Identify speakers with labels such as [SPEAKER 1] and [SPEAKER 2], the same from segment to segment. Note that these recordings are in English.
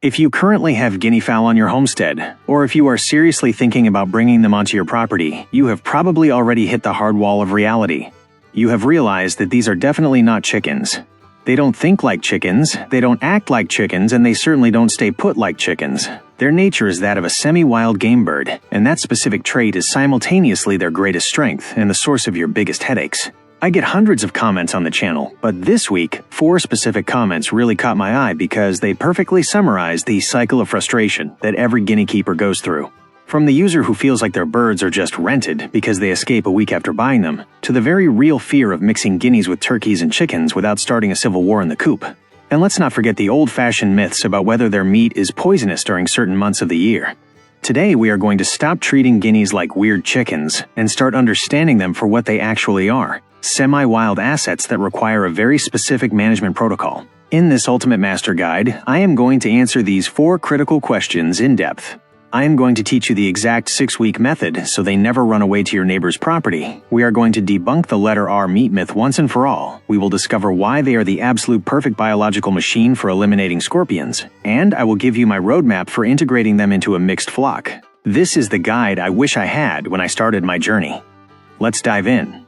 [SPEAKER 1] If you currently have guinea fowl on your homestead, or if you are seriously thinking about bringing them onto your property, you have probably already hit the hard wall of reality. You have realized that these are definitely not chickens. They don't think like chickens, they don't act like chickens, and they certainly don't stay put like chickens. Their nature is that of a semi-wild game bird, and that specific trait is simultaneously their greatest strength and the source of your biggest headaches. I get hundreds of comments on the channel, but this week, 4 specific comments really caught my eye because they perfectly summarize the cycle of frustration that every guinea keeper goes through. From the user who feels like their birds are just rented because they escape a week after buying them, to the very real fear of mixing guineas with turkeys and chickens without starting a civil war in the coop. And let's not forget the old-fashioned myths about whether their meat is poisonous during certain months of the year. Today we are going to stop treating guineas like weird chickens and start understanding them for what they actually are. Semi-wild assets that require a very specific management protocol. In this Ultimate Master Guide, I am going to answer these 4 critical questions in depth. I am going to teach you the exact 6-week method so they never run away to your neighbor's property. We are going to debunk the letter R meat myth once and for all. We will discover why they are the absolute perfect biological machine for eliminating scorpions. And I will give you my roadmap for integrating them into a mixed flock. This is the guide I wish I had when I started my journey. Let's dive in.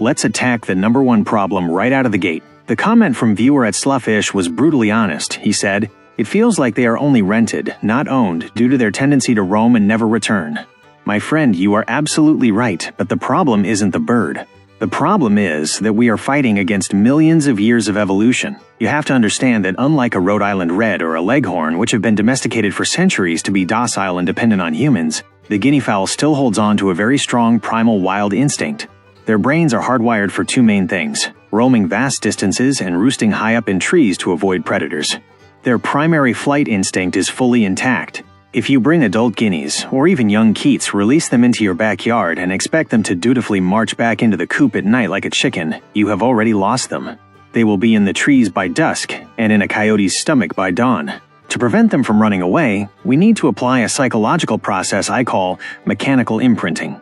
[SPEAKER 1] Let's attack the number 1 problem right out of the gate. The comment from viewer at Sluffish was brutally honest. He said, "It feels like they are only rented, not owned, due to their tendency to roam and never return." My friend, you are absolutely right, but the problem isn't the bird. The problem is that we are fighting against millions of years of evolution. You have to understand that unlike a Rhode Island Red or a Leghorn, which have been domesticated for centuries to be docile and dependent on humans, the guinea fowl still holds on to a very strong primal wild instinct. Their brains are hardwired for 2 main things: roaming vast distances and roosting high up in trees to avoid predators. Their primary flight instinct is fully intact. If you bring adult guineas, or even young keats, release them into your backyard and expect them to dutifully march back into the coop at night like a chicken, you have already lost them. They will be in the trees by dusk, and in a coyote's stomach by dawn. To prevent them from running away, we need to apply a psychological process I call mechanical imprinting.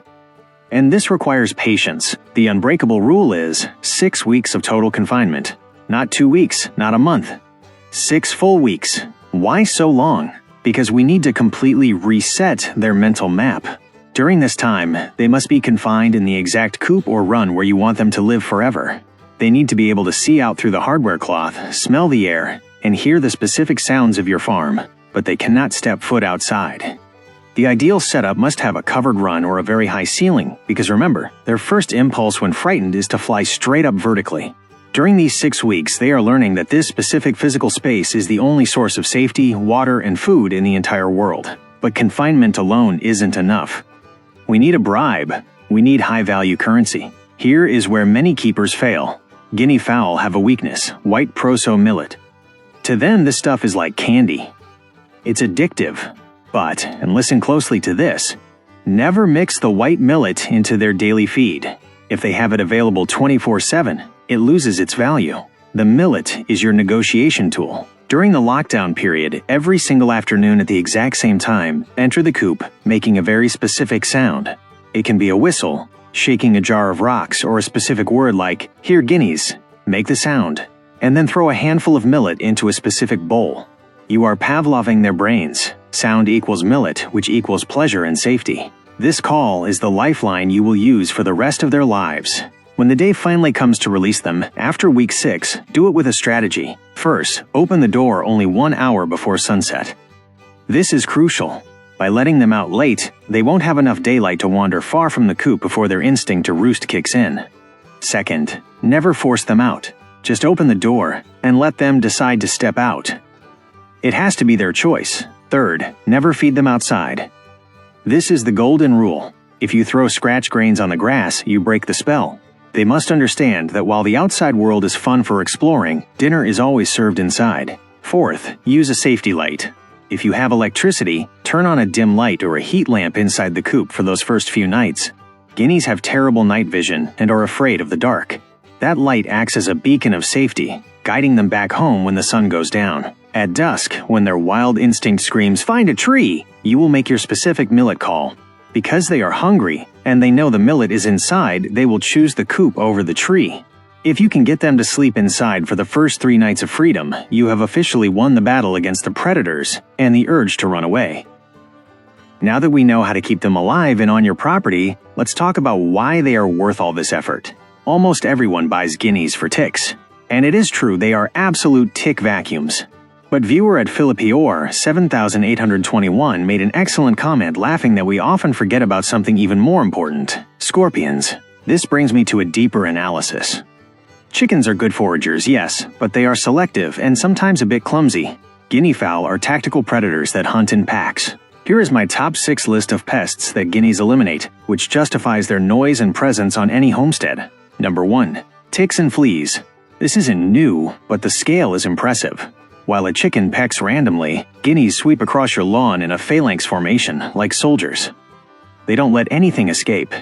[SPEAKER 1] And this requires patience. The unbreakable rule is 6 weeks of total confinement. Not 2 weeks, not a month. 6 full weeks. Why so long? Because we need to completely reset their mental map. During this time, they must be confined in the exact coop or run where you want them to live forever. They need to be able to see out through the hardware cloth, smell the air, and hear the specific sounds of your farm, but they cannot step foot outside. The ideal setup must have a covered run or a very high ceiling, because remember, their first impulse when frightened is to fly straight up vertically. During these 6 weeks, they are learning that this specific physical space is the only source of safety, water, and food in the entire world. But confinement alone isn't enough. We need a bribe. We need high-value currency. Here is where many keepers fail. Guinea fowl have a weakness: white proso millet. To them, this stuff is like candy. It's addictive. But, and listen closely to this, never mix the white millet into their daily feed. If they have it available 24/7, it loses its value. The millet is your negotiation tool. During the lockdown period, every single afternoon at the exact same time, enter the coop, making a very specific sound. It can be a whistle, shaking a jar of rocks, or a specific word like, "Here guineas," make the sound, and then throw a handful of millet into a specific bowl. You are Pavloving their brains. Sound equals millet, which equals pleasure and safety. This call is the lifeline you will use for the rest of their lives. When the day finally comes to release them, after week 6, do it with a strategy. First, open the door only 1 hour before sunset. This is crucial. By letting them out late, they won't have enough daylight to wander far from the coop before their instinct to roost kicks in. Second, never force them out. Just open the door and let them decide to step out. It has to be their choice. Third, never feed them outside. This is the golden rule. If you throw scratch grains on the grass, you break the spell. They must understand that while the outside world is fun for exploring, dinner is always served inside. Fourth, use a safety light. If you have electricity, turn on a dim light or a heat lamp inside the coop for those first few nights. Guineas have terrible night vision and are afraid of the dark. That light acts as a beacon of safety, guiding them back home when the sun goes down. At dusk, when their wild instinct screams, "Find a tree!" you will make your specific millet call. Because they are hungry, and they know the millet is inside, they will choose the coop over the tree. If you can get them to sleep inside for the first 3 nights of freedom, you have officially won the battle against the predators and the urge to run away. Now that we know how to keep them alive and on your property, let's talk about why they are worth all this effort. Almost everyone buys guineas for ticks. And it is true they are absolute tick vacuums. But viewer at Philippior 7821 made an excellent comment laughing that we often forget about something even more important: scorpions. This brings me to a deeper analysis. Chickens are good foragers, yes, but they are selective and sometimes a bit clumsy. Guinea fowl are tactical predators that hunt in packs. Here is my top 6 list of pests that guineas eliminate, which justifies their noise and presence on any homestead. Number 1. Ticks and fleas. This isn't new, but the scale is impressive. While a chicken pecks randomly, guineas sweep across your lawn in a phalanx formation, like soldiers. They don't let anything escape.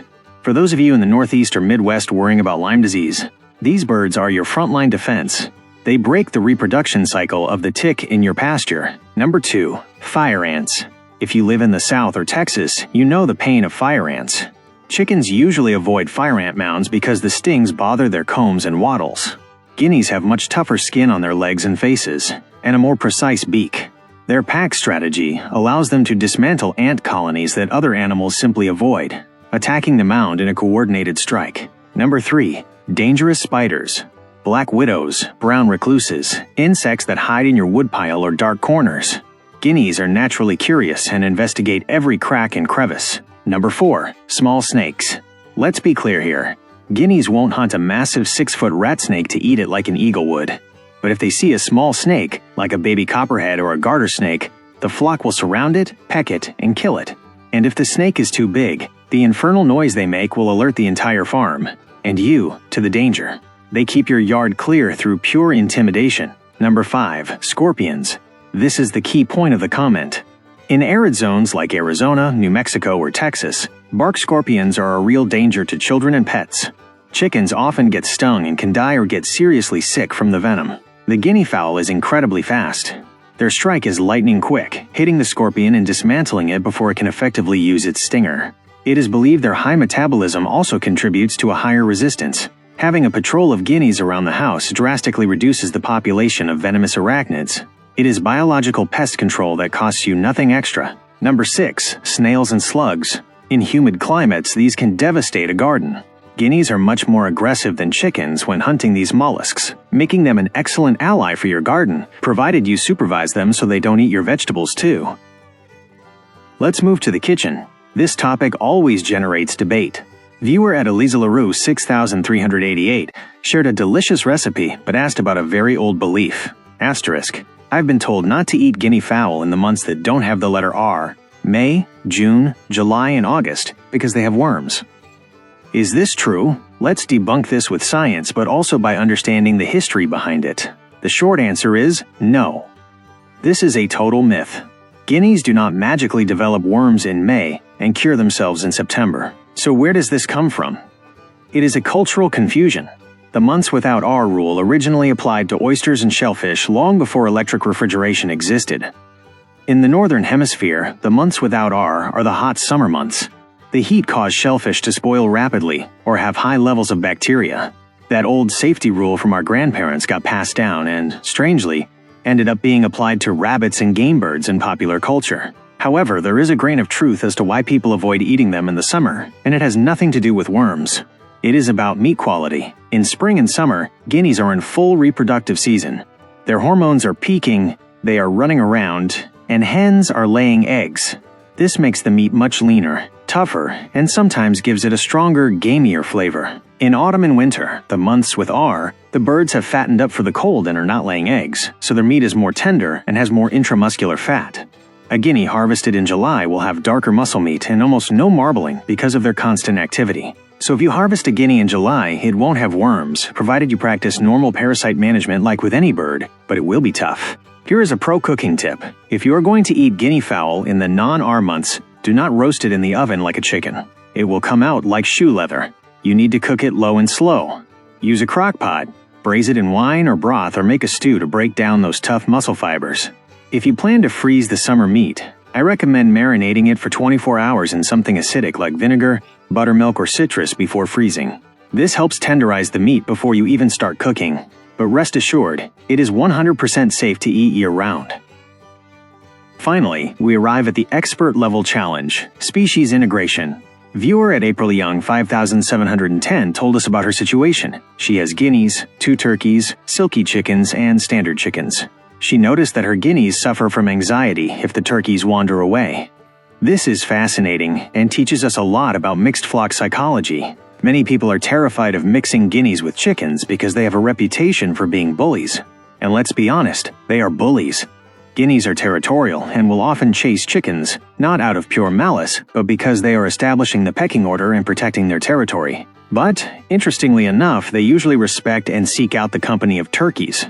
[SPEAKER 1] For those of you in the Northeast or Midwest worrying about Lyme disease, these birds are your frontline defense. They break the reproduction cycle of the tick in your pasture. Number 2. Fire ants. If you live in the South or Texas, you know the pain of fire ants. Chickens usually avoid fire ant mounds because the stings bother their combs and wattles. Guineas have much tougher skin on their legs and faces, and a more precise beak. Their pack strategy allows them to dismantle ant colonies that other animals simply avoid, attacking the mound in a coordinated strike. Number 3. Dangerous spiders. Black widows, brown recluses, insects that hide in your woodpile or dark corners. Guineas are naturally curious and investigate every crack and crevice. Number 4. Small snakes. Let's be clear here. Guineas won't hunt a massive 6-foot rat snake to eat it like an eagle would. But if they see a small snake, like a baby copperhead or a garter snake, the flock will surround it, peck it, and kill it. And if the snake is too big, the infernal noise they make will alert the entire farm, and you, to the danger. They keep your yard clear through pure intimidation. Number 5. Scorpions. This is the key point of the comment. In arid zones like Arizona, New Mexico, or Texas, bark scorpions are a real danger to children and pets. Chickens often get stung and can die or get seriously sick from the venom. The guinea fowl is incredibly fast. Their strike is lightning quick, hitting the scorpion and dismantling it before it can effectively use its stinger. It is believed their high metabolism also contributes to a higher resistance. Having a patrol of guineas around the house drastically reduces the population of venomous arachnids. It is biological pest control that costs you nothing extra. Number 6. Snails and slugs. In humid climates, these can devastate a garden. Guineas are much more aggressive than chickens when hunting these mollusks, making them an excellent ally for your garden, provided you supervise them so they don't eat your vegetables too. Let's move to the kitchen. This topic always generates debate. Viewer at Elisa LaRue 6388 shared a delicious recipe but asked about a very old belief. Asterisk. I've been told not to eat guinea fowl in the months that don't have the letter R, May, June, July, and August, because they have worms. Is this true? Let's debunk this with science, but also by understanding the history behind it. The short answer is no. This is a total myth. Guineas do not magically develop worms in May and cure themselves in September. So where does this come from? It is a cultural confusion. The months without R rule originally applied to oysters and shellfish long before electric refrigeration existed. In the northern hemisphere, the months without R are the hot summer months. The heat caused shellfish to spoil rapidly or have high levels of bacteria. That old safety rule from our grandparents got passed down and, strangely, ended up being applied to rabbits and game birds in popular culture. However, there is a grain of truth as to why people avoid eating them in the summer, and it has nothing to do with worms. It is about meat quality. In spring and summer, guineas are in full reproductive season. Their hormones are peaking, they are running around, and hens are laying eggs. This makes the meat much leaner, tougher, and sometimes gives it a stronger, gamier flavor. In autumn and winter, the months with R, the birds have fattened up for the cold and are not laying eggs, so their meat is more tender and has more intramuscular fat. A guinea harvested in July will have darker muscle meat and almost no marbling because of their constant activity. So if you harvest a guinea in July, it won't have worms, provided you practice normal parasite management like with any bird, but it will be tough. Here is a pro cooking tip. If you are going to eat guinea fowl in the non-R months, do not roast it in the oven like a chicken. It will come out like shoe leather. You need to cook it low and slow. Use a crock pot, braise it in wine or broth, or make a stew to break down those tough muscle fibers. If you plan to freeze the summer meat, I recommend marinating it for 24 hours in something acidic like vinegar, buttermilk, or citrus before freezing. This helps tenderize the meat before you even start cooking, but rest assured, it is 100% safe to eat year-round. Finally, we arrive at the expert-level challenge, species integration. Viewer at April Young 5710 told us about her situation. She has guineas, 2 turkeys, silky chickens, and standard chickens. She noticed that her guineas suffer from anxiety if the turkeys wander away. This is fascinating and teaches us a lot about mixed flock psychology. Many people are terrified of mixing guineas with chickens because they have a reputation for being bullies. And let's be honest, they are bullies. Guineas are territorial and will often chase chickens, not out of pure malice, but because they are establishing the pecking order and protecting their territory. But, interestingly enough, they usually respect and seek out the company of turkeys.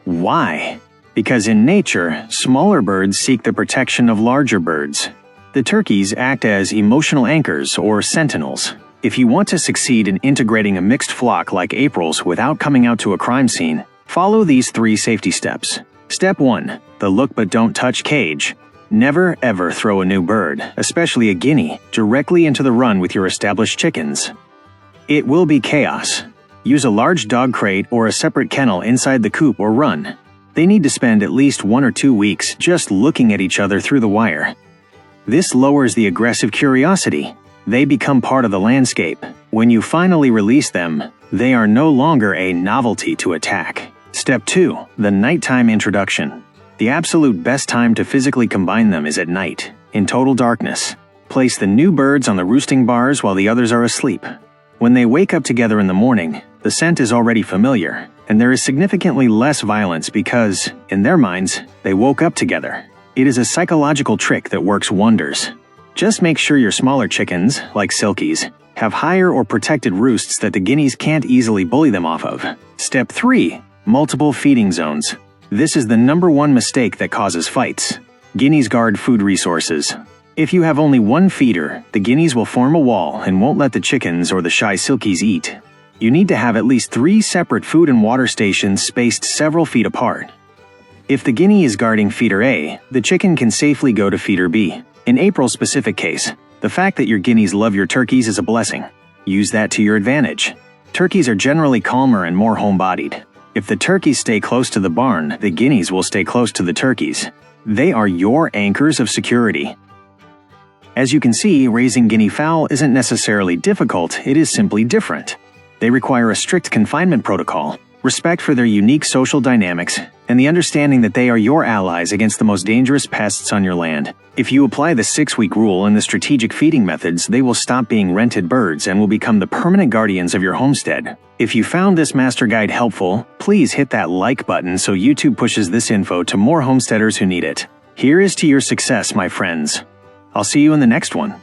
[SPEAKER 1] Why? Because in nature, smaller birds seek the protection of larger birds. The turkeys act as emotional anchors or sentinels. If you want to succeed in integrating a mixed flock like April's without coming out to a crime scene, follow these 3 safety steps. Step 1. The look but don't touch cage. Never ever throw a new bird, especially a guinea, directly into the run with your established chickens. It will be chaos. Use a large dog crate or a separate kennel inside the coop or run. They need to spend at least 1 or 2 weeks just looking at each other through the wire. This lowers the aggressive curiosity. They become part of the landscape. When you finally release them, they are no longer a novelty to attack. Step 2. The nighttime introduction. The absolute best time to physically combine them is at night, in total darkness. Place the new birds on the roosting bars while the others are asleep. When they wake up together in the morning, the scent is already familiar, and there is significantly less violence because, in their minds, they woke up together. It is a psychological trick that works wonders. Just make sure your smaller chickens, like silkies, have higher or protected roosts that the guineas can't easily bully them off of. Step 3. Multiple feeding zones. This is the #1 mistake that causes fights. Guineas guard food resources. If you have only one feeder, the guineas will form a wall and won't let the chickens or the shy silkies eat. You need to have at least 3 separate food and water stations spaced several feet apart. If the guinea is guarding feeder A, the chicken can safely go to feeder B. In April's specific case, the fact that your guineas love your turkeys is a blessing. Use that to your advantage. Turkeys are generally calmer and more home-bodied. If the turkeys stay close to the barn, the guineas will stay close to the turkeys. They are your anchors of security. As you can see, raising guinea fowl isn't necessarily difficult, it is simply different. They require a strict confinement protocol, respect for their unique social dynamics, and the understanding that they are your allies against the most dangerous pests on your land. If you apply the 6-week rule and the strategic feeding methods, they will stop being rented birds and will become the permanent guardians of your homestead. If you found this master guide helpful, please hit that like button so YouTube pushes this info to more homesteaders who need it. Here is to your success, my friends. I'll see you in the next one.